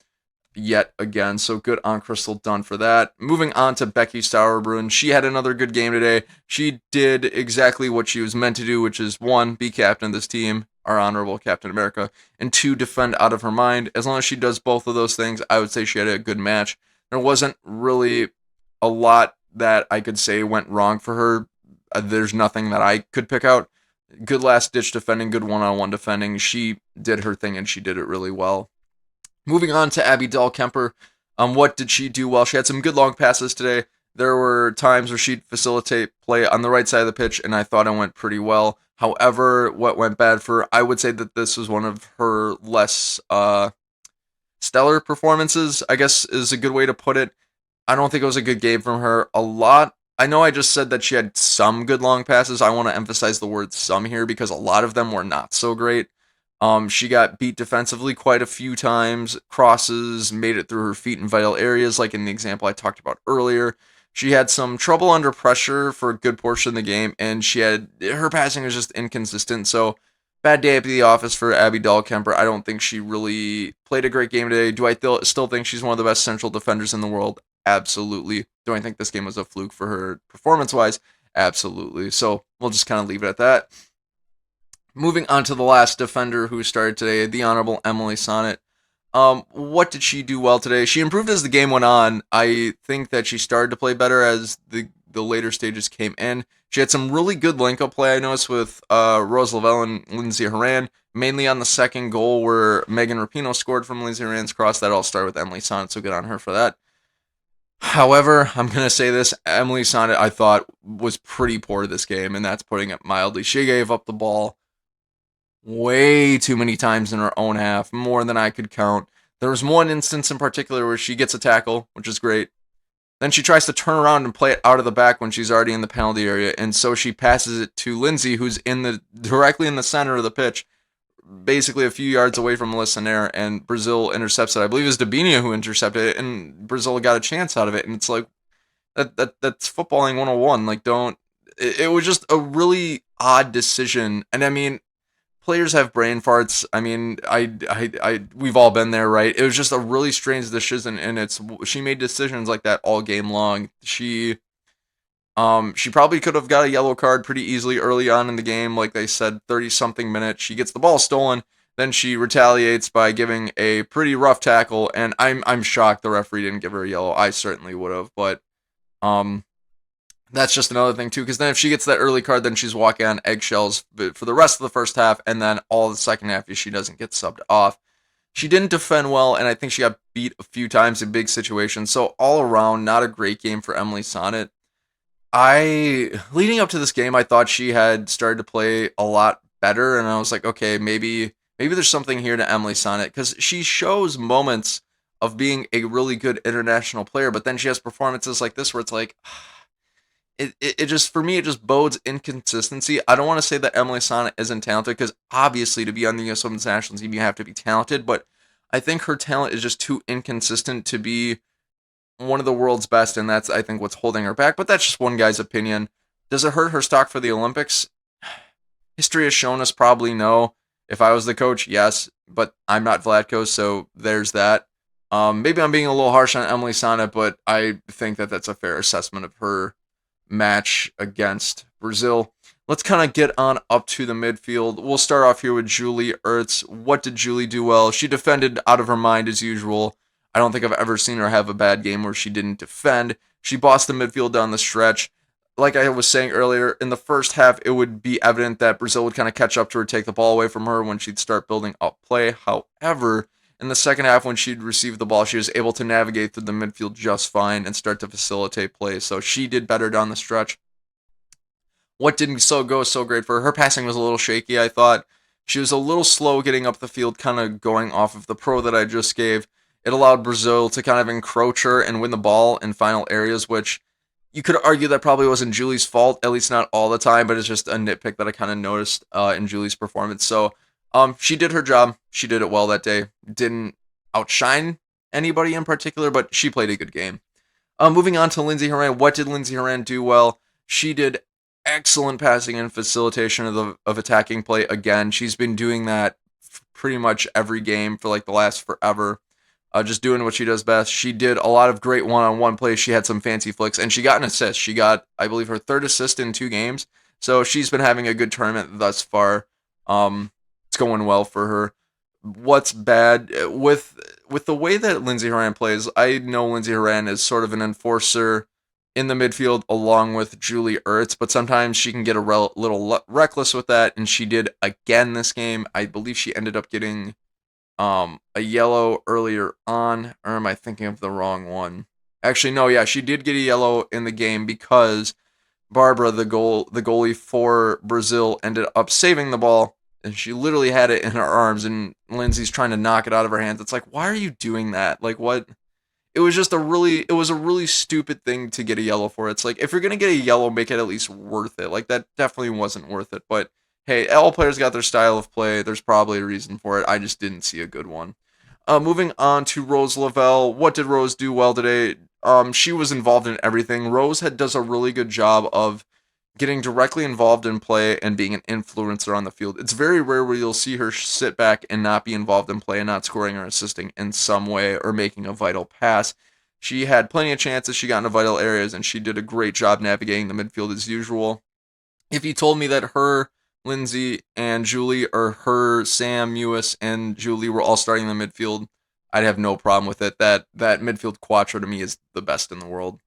yet again, so good on Crystal Dunn for that. Moving on to Becky Sauerbrunn. She had another good game today. She did exactly what she was meant to do, which is 1, be captain of this team, our honorable Captain America, and 2, defend out of her mind. As long as she does both of those things, I would say she had a good match. There wasn't really a lot that I could say went wrong for her. There's nothing that I could pick out. Good last-ditch defending, good one-on-one defending. She did her thing, and she did it really well. Moving on to Abby Dahlkemper. What did she do well? She had some good long passes today. There were times where she'd facilitate play on the right side of the pitch, and I thought it went pretty well. However, what went bad for her, I would say that this was one of her less stellar performances, I guess is a good way to put it. I don't think it was a good game from her. A lot. I know I just said that she had some good long passes. I want to emphasize the word some here because a lot of them were not so great. She got beat defensively quite a few times. Crosses made it through her feet in vital areas, like in the example I talked about earlier. She had some trouble under pressure for a good portion of the game, and her passing was just inconsistent. So bad day at the office for Abby Dahlkemper. I don't think she really played a great game today. Do I still think she's one of the best central defenders in the world? Absolutely. Do I think this game was a fluke for her performance-wise? Absolutely. So we'll just kind of leave it at that. Moving on to the last defender who started today, the Honorable Emily Sonnet. What did she do well today? She improved as the game went on. I think that she started to play better as the later stages came in. She had some really good link-up play, I noticed, with Rose Lavelle and Lindsay Horan, mainly on the second goal where Megan Rapinoe scored from Lindsay Horan's cross. That all started with Emily Sonnet, so good on her for that. However, I'm going to say this, Emily Sonnet, I thought, was pretty poor this game, and that's putting it mildly. She gave up the ball way too many times in her own half, more than I could count. There was one instance in particular where she gets a tackle, which is great. Then she tries to turn around and play it out of the back when she's already in the penalty area, and so she passes it to Lindsay, who's directly in the center of the pitch, basically a few yards away from Melissa Nair, and Brazil intercepts it. I believe it was Dabinia who intercepted it, and Brazil got a chance out of it, and it's like, that's footballing 101. Like, it was just a really odd decision, and I mean, players have brain farts. I mean, we've all been there, right? It was just a really strange decision, and she made decisions like that all game long. She probably could have got a yellow card pretty easily early on in the game, like they said, 30-something minutes. She gets the ball stolen, then she retaliates by giving a pretty rough tackle, and I'm shocked the referee didn't give her a yellow. I certainly would have, but that's just another thing too, because then if she gets that early card, then she's walking on eggshells for the rest of the first half, and then all the second half if she doesn't get subbed off. She didn't defend well, and I think she got beat a few times in big situations. So all around, not a great game for Emily Sonnet. Leading up to this game, I thought she had started to play a lot better, and I was like, okay, maybe there's something here to Emily Sonnet, because she shows moments of being a really good international player, but then she has performances like this where it's like, it just, for me, it just bodes inconsistency. I don't want to say that Emily Sonnet isn't talented, because obviously to be on the U.S. Women's National Team, you have to be talented, but I think her talent is just too inconsistent to be one of the world's best, and that's, I think, what's holding her back, but that's just one guy's opinion. Does it hurt her stock for the Olympics? History has shown us probably no. If I was the coach, yes, but I'm not Vlatko, so there's that. Maybe I'm being a little harsh on Emily Sonnet, but I think that that's a fair assessment of her match against Brazil. Let's kind of get on up to the midfield. We'll start off here with Julie Ertz. What did Julie do well? She defended out of her mind as usual. I don't think I've ever seen her have a bad game where she didn't defend. She bossed the midfield down the stretch. Like I was saying earlier, in the first half, it would be evident that Brazil would kind of catch up to her, take the ball away from her when she'd start building up play. However, in the second half, when she'd receive the ball, she was able to navigate through the midfield just fine and start to facilitate play. So she did better down the stretch. What didn't go so great for her? Her passing was a little shaky, I thought. She was a little slow getting up the field, kind of going off of the pro that I just gave. It allowed Brazil to kind of encroach her and win the ball in final areas, which you could argue that probably wasn't Julie's fault, at least not all the time, but it's just a nitpick that I kind of noticed in Julie's performance. So she did her job. She did it well that day. Didn't outshine anybody in particular, but she played a good game. Moving on to Lindsay Horan. What did Lindsay Horan do well? She did excellent passing and facilitation of attacking play again. She's been doing that pretty much every game for like the last forever. Just doing what she does best. She did a lot of great one-on-one plays. She had some fancy flicks, and she got an assist. She got, I believe, her third assist in 2 games. So she's been having a good tournament thus far. It's going well for her. What's bad with the way that Lindsay Horan plays? I know Lindsay Horan is sort of an enforcer in the midfield along with Julie Ertz, but sometimes she can get a little reckless with that, and she did again this game. I believe she ended up getting a yellow earlier on, or am I thinking of the wrong one? Actually, no, yeah, she did get a yellow in the game because Barbara, the goalie for Brazil, ended up saving the ball, and she literally had it in her arms, and Lindsay's trying to knock it out of her hands. It's like, why are you doing that? Like, what? It was a really stupid thing to get a yellow for. It's like, if you're gonna get a yellow, make it at least worth it. Like, that definitely wasn't worth it. But hey, all players got their style of play. There's probably a reason for it. I just didn't see a good one. Moving on to Rose Lavelle. What did Rose do well today? She was involved in everything. Does a really good job of getting directly involved in play and being an influencer on the field. It's very rare where you'll see her sit back and not be involved in play and not scoring or assisting in some way or making a vital pass. She had plenty of chances. She got into vital areas, and she did a great job navigating the midfield as usual. If you told me that her, Lindsay, and Julie, or her, Sam, Ewis, and Julie were all starting in the midfield, I'd have no problem with it. That midfield quattro to me is the best in the world.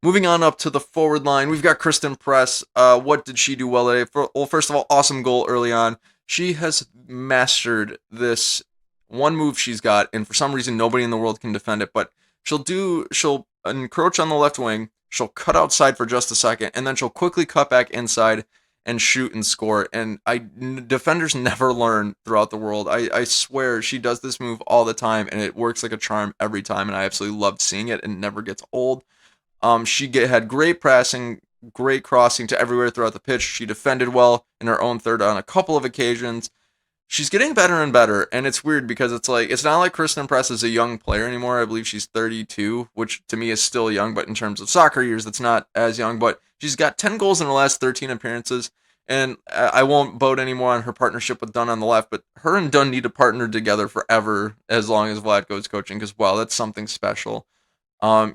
Moving on up to the forward line, we've got Kristen Press. What did she do well today? Well, first of all, awesome goal early on. She has mastered this one move she's got, and for some reason, nobody in the world can defend it. But she'll encroach on the left wing. She'll cut outside for just a second, and then she'll quickly cut back inside and shoot and score. And defenders never learn throughout the world. I swear she does this move all the time, and it works like a charm every time. And I absolutely love seeing it, and it never gets old. Had great passing, great crossing to everywhere throughout the pitch. She defended well in her own third on a couple of occasions. She's getting better and better, and it's weird because it's not like Kristen Press is a young player anymore. I believe she's 32, which to me is still young, but in terms of soccer years, that's not as young. But she's got 10 goals in her last 13 appearances, and I won't boat anymore on her partnership with Dunn on the left, but her and Dunn need to partner together forever as long as Vlatko's coaching, because, wow, that's something special.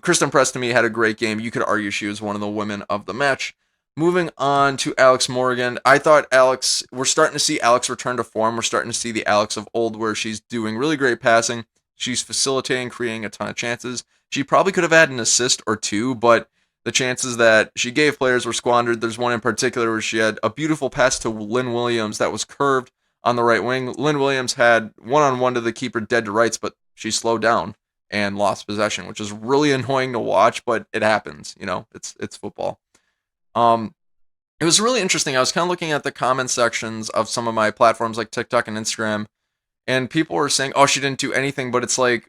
Kristen Press to me had a great game. You could argue she was one of the women of the match. Moving on to Alex Morgan. We're starting to see Alex return to form. We're starting to see the Alex of old where she's doing really great passing. She's facilitating, creating a ton of chances. She probably could have had an assist or two, but the chances that she gave players were squandered. There's one in particular where she had a beautiful pass to Lynn Williams that was curved on the right wing. Lynn Williams had one-on-one to the keeper dead to rights, but she slowed down and lost possession, which is really annoying to watch, but it happens. It's football. It was really interesting. I was kind of looking at the comment sections of some of my platforms like TikTok and Instagram, and people were saying, "Oh, she didn't do anything," but it's like,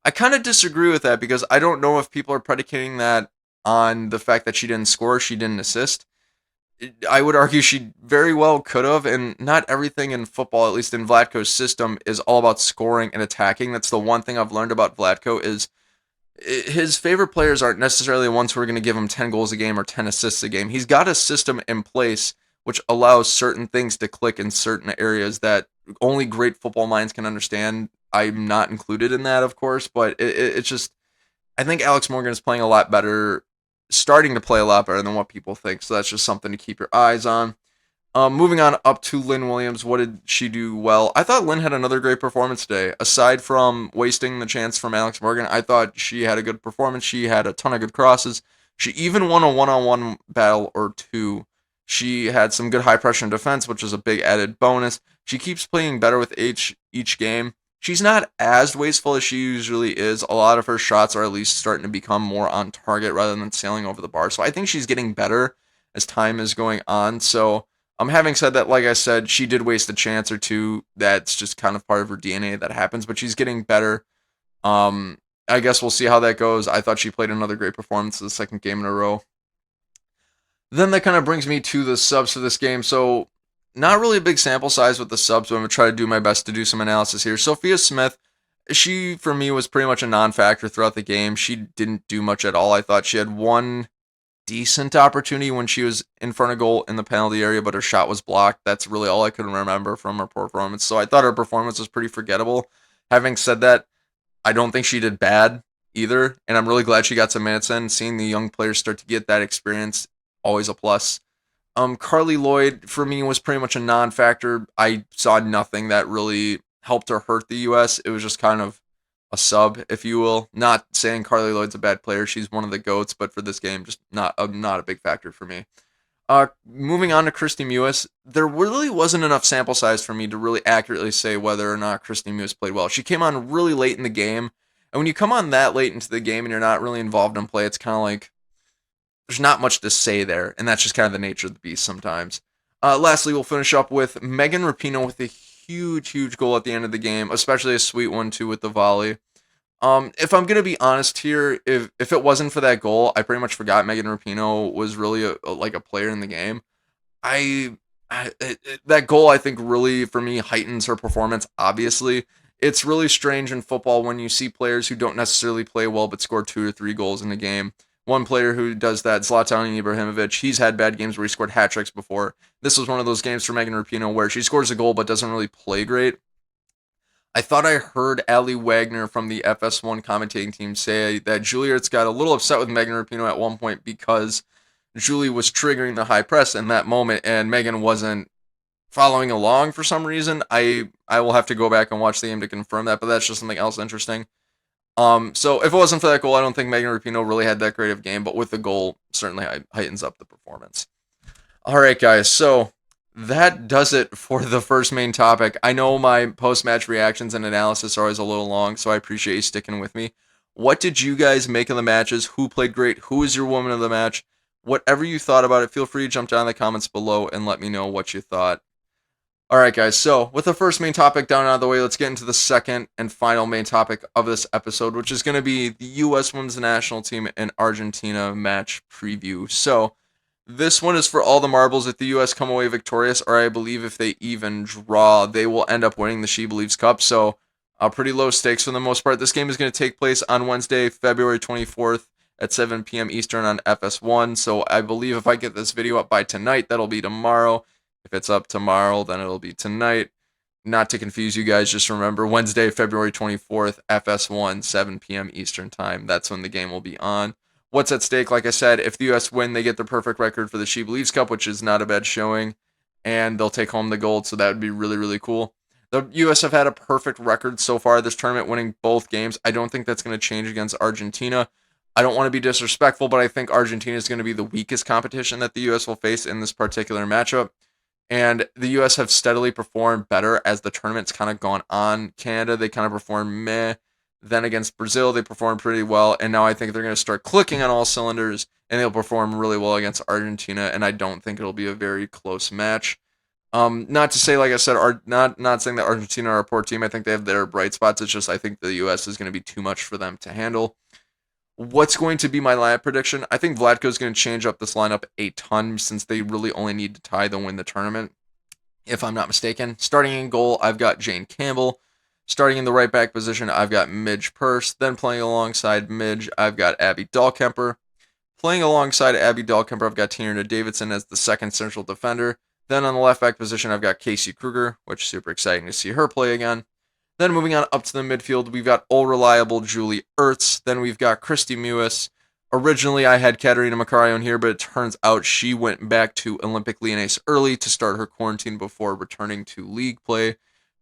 I kind of disagree with that because I don't know if people are predicating that on the fact that she didn't score, she didn't assist. I would argue she very well could have, and not everything in football, at least in Vlatko's system, is all about scoring and attacking. That's the one thing I've learned about Vlatko is his favorite players aren't necessarily the ones who are going to give him 10 goals a game or 10 assists a game. He's got a system in place which allows certain things to click in certain areas that only great football minds can understand. I'm not included in that, of course, but it's just, I think Alex Morgan is playing a lot better, starting to play a lot better than what people think. So that's just something to keep your eyes on. Moving on up to Lynn Williams, what did she do well? I thought Lynn had another great performance today. Aside from wasting the chance from Alex Morgan, I thought she had a good performance. She had a ton of good crosses. She even won a one-on-one battle or two. She had some good high pressure in defense, which is a big added bonus. She keeps playing better with each game. She's not as wasteful as she usually is. A lot of her shots are at least starting to become more on target rather than sailing over the bar. So I think she's getting better as time is going on. So having said that, like I said, she did waste a chance or two. That's just kind of part of her DNA that happens, but she's getting better. I guess we'll see how that goes. I thought she played another great performance the second game in a row. Then that kind of brings me to the subs for this game. So not really a big sample size with the subs, but I'm going to try to do my best to do some analysis here. Sophia Smith, she, for me, was pretty much a non-factor throughout the game. She didn't do much at all. I thought she had one decent opportunity when she was in front of goal in the penalty area, but her shot was blocked. That's really all I could remember from her performance. So I thought her performance was pretty forgettable. Having said that, I don't think she did bad either, and I'm really glad she got some minutes in. Seeing the young players start to get that experience, always a plus. Carly Lloyd, for me, was pretty much a non-factor. I saw nothing that really helped or hurt the U.S. It was just kind of a sub, if you will. Not saying Carly Lloyd's a bad player. She's one of the GOATs, but for this game, just not a big factor for me. Moving on to Christy Mewis, there really wasn't enough sample size for me to really accurately say whether or not Christy Mewis played well. She came on really late in the game, and when you come on that late into the game and you're not really involved in play, it's kind of like there's not much to say there, and that's just kind of the nature of the beast sometimes. Lastly, we'll finish up with Megan Rapinoe with a huge goal at the end of the game, especially a sweet one too with the volley. If I'm gonna be honest here, if it wasn't for that goal, I pretty much forgot Megan Rapinoe was really like a player in the game. That goal I think really for me heightens her performance. Obviously, it's really strange in football when you see players who don't necessarily play well but score 2 or 3 goals in a game. One player who does that, Zlatan Ibrahimovic, he's had bad games where he scored hat tricks before. This was one of those games for Megan Rapinoe where she scores a goal but doesn't really play great. I thought I heard Ali Wagner from the FS1 commentating team say that Julie Ertz got a little upset with Megan Rapinoe at one point because Julie was triggering the high press in that moment and Megan wasn't following along for some reason. I will have to go back and watch the game to confirm that, but that's just something else interesting. So if it wasn't for that goal, I don't think Megan Rapinoe really had that great of a game, but with the goal, certainly heightens up the performance. All right, guys, so that does it for the first main topic. I know my post-match reactions and analysis are always a little long, so I appreciate you sticking with me. What did you guys make of the matches? Who played great? Who is your woman of the match? Whatever you thought about it, feel free to jump down in the comments below and let me know what you thought. Alright guys, so with the first main topic down out of the way, let's get into the second and final main topic of this episode, which is going to be the U.S. Women's National Team and Argentina match preview. So, this one is for all the marbles. If the U.S. come away victorious, or I believe if they even draw, they will end up winning the SheBelieves Cup. So, pretty low stakes for the most part. This game is going to take place on Wednesday, February 24th at 7 p.m. Eastern on FS1. So, I believe if I get this video up by tonight, that'll be tomorrow. If it's up tomorrow, then it'll be tonight. Not to confuse you guys, just remember Wednesday, February 24th, FS1, 7 p.m. Eastern Time. That's when the game will be on. What's at stake? Like I said, if the U.S. win, they get the perfect record for the SheBelieves Cup, which is not a bad showing, and they'll take home the gold, so that would be really cool. The U.S. have had a perfect record so far this tournament, winning both games. I don't think that's going to change against Argentina. I don't want to be disrespectful, but I think Argentina is going to be the weakest competition that the U.S. will face in this particular matchup. And the U.S. have steadily performed better as the tournament's kind of gone on. Canada, they kind of performed meh. Then against Brazil, they performed pretty well. And now I think they're going to start clicking on all cylinders, and they'll perform really well against Argentina. And I don't think it'll be a very close match. Not to say, like I said, not saying that Argentina are a poor team. I think they have their bright spots. It's just I think the U.S. is going to be too much for them to handle. What's going to be my lineup prediction? I think Vlatko is going to change up this lineup a ton since they really only need to tie to win the tournament, if I'm not mistaken. Starting in goal, I've got Jane Campbell. Starting in the right back position, I've got Midge Purse. Then playing alongside Midge, I've got Abby Dahlkemper. Playing alongside Abby Dahlkemper, I've got Tina Davidson as the second central defender. Then on the left back position, I've got Casey Kruger, which is super exciting to see her play again. Then moving on up to the midfield, we've got all reliable Julie Ertz. Then we've got Christy Mewis. Originally, I had Katerina Macario here, but it turns out she went back to Olympic Lyonnais early to start her quarantine before returning to league play.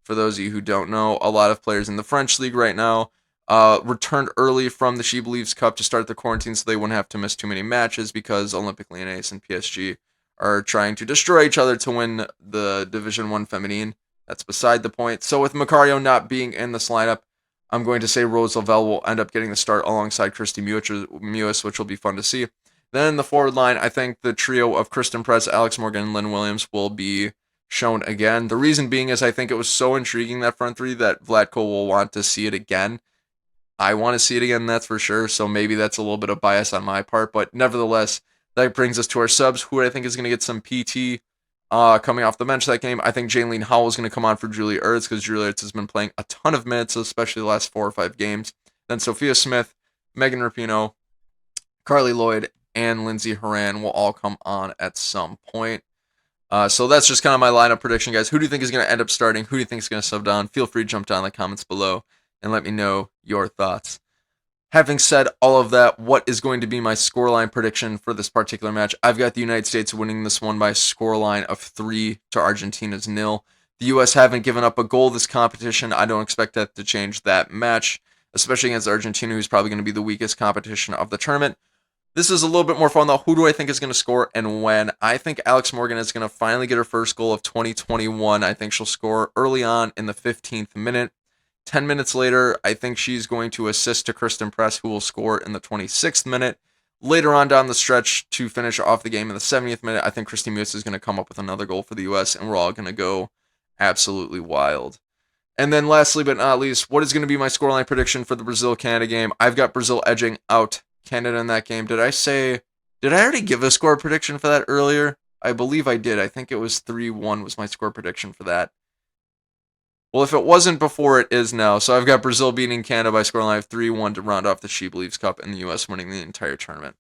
For those of you who don't know, a lot of players in the French league right now returned early from the SheBelieves Cup to start the quarantine so they wouldn't have to miss too many matches because Olympic Lyonnais and PSG are trying to destroy each other to win the Division 1 Feminine. That's beside the point. So with Macario not being in this lineup, I'm going to say Rose Lavelle will end up getting the start alongside Christy Mewis, which will be fun to see. Then in the forward line, I think the trio of Kristen Press, Alex Morgan, and Lynn Williams will be shown again. The reason being is I think it was so intriguing, that front three, that Vlatko will want to see it again. I want to see it again, that's for sure, so maybe that's a little bit of bias on my part, but nevertheless, that brings us to our subs, who I think is going to get some PT coming off the bench that game. I think Jaylene Howell is going to come on for Julie Ertz because Julie Ertz has been playing a ton of minutes, especially the last 4 or 5 games. Then Sophia Smith, Megan Rapinoe, Carly Lloyd, and Lindsay Horan will all come on at some point. So that's just kind of my lineup prediction, guys. Who do you think is going to end up starting? Who do you think is going to sub down? Feel free to jump down in the comments below and let me know your thoughts. Having said all of that, what is going to be my scoreline prediction for this particular match? I've got the United States winning this one by a scoreline of 3 to Argentina's 0. The U.S. haven't given up a goal this competition. I don't expect that to change that match, especially against Argentina, who's probably going to be the weakest competition of the tournament. This is a little bit more fun though. Who do I think is going to score and when? I think Alex Morgan is going to finally get her first goal of 2021. I think she'll score early on in the 15th minute. 10 minutes later, I think she's going to assist to Kristen Press, who will score in the 26th minute. Later on down the stretch to finish off the game in the 70th minute, I think Christy Muse is going to come up with another goal for the U.S., and we're all going to go absolutely wild. And then lastly but not least, what is going to be my scoreline prediction for the Brazil-Canada game? I've got Brazil edging out Canada in that game. Did I already give a score prediction for that earlier? I believe I did. I think it was 3-1 was my score prediction for that. Well, if it wasn't before, it is now. So I've got Brazil beating Canada by scoreline of 3-1 to round off the SheBelieves Cup and the U.S. winning the entire tournament.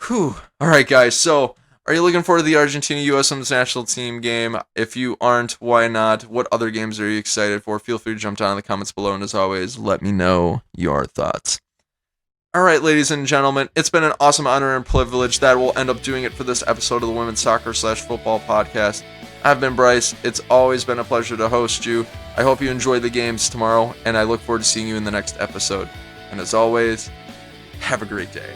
Whew. All right, guys. So are you looking forward to the Argentina-U.S. Women's National Team game? If you aren't, why not? What other games are you excited for? Feel free to jump down in the comments below. And as always, let me know your thoughts. All right, ladies and gentlemen, it's been an awesome honor and privilege. That will end up doing it for this episode of the Women's Soccer/Football Podcast. I've been Bryce. It's always been a pleasure to host you. I hope you enjoy the games tomorrow, and I look forward to seeing you in the next episode. And as always, have a great day.